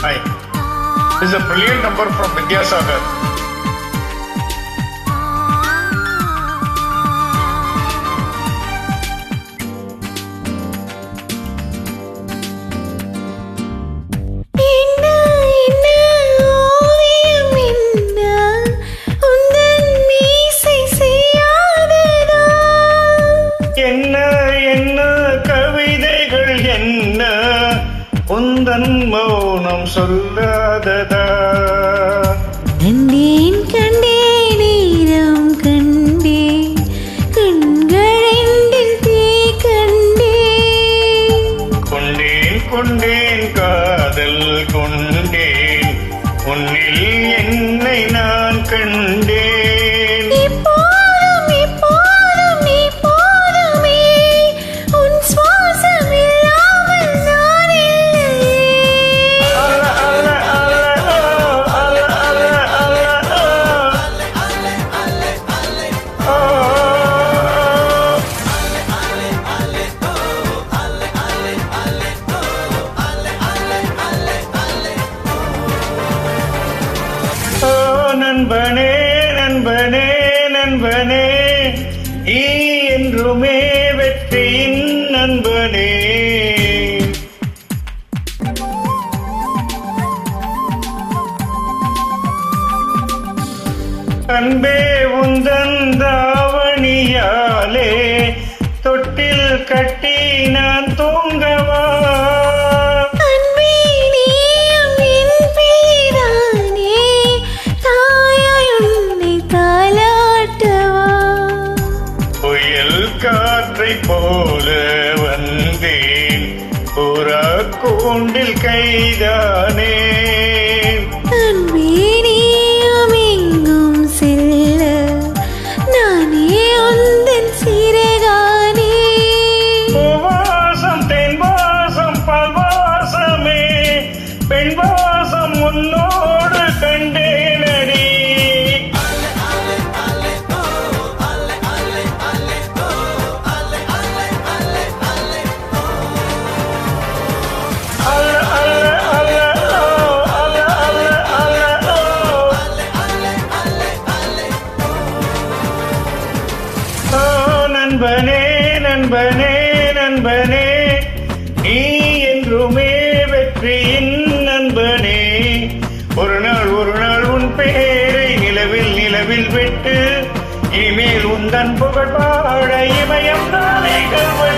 Hi. This is a brilliant number from Vidyasagar. உந்தன் மௌனம் சொல்லாததா? கண்டேன் கண்டேன் நேரம் கண்டேன் கண்களெண்டில் தீ கண்டேன் கொண்டேன் கொண்டேன் காதல் கொண்டேன் உன்னில் என்னை நான் கண்டேன். நண்பனே நண்பனே நண்பனே நீ என்றுமே வெற்றியின் நண்பனே. அன்பே உந்தன் தாவணியாலே தொட்டில் கட்டி நான் தூங்கவா? காற்றை போல வந்தேன் புறா கூண்டில் கைதானே. எங்கும் செல்ல நானே உந்தன் சிறகானே. வாசம் தென் வாசம் பால் வாசமே பெண் வாசம் உன்னோடு கண்டேனடி. நண்பனே நண்பனே நண்பனே நீ என்றுமே வெற்றியின் நண்பனே. ஒரு நாள் உன் பேரை நிலவில் விட்டு இனிமேல் உந்தன் புகழ் பாட இமயம் நாளை கல்வ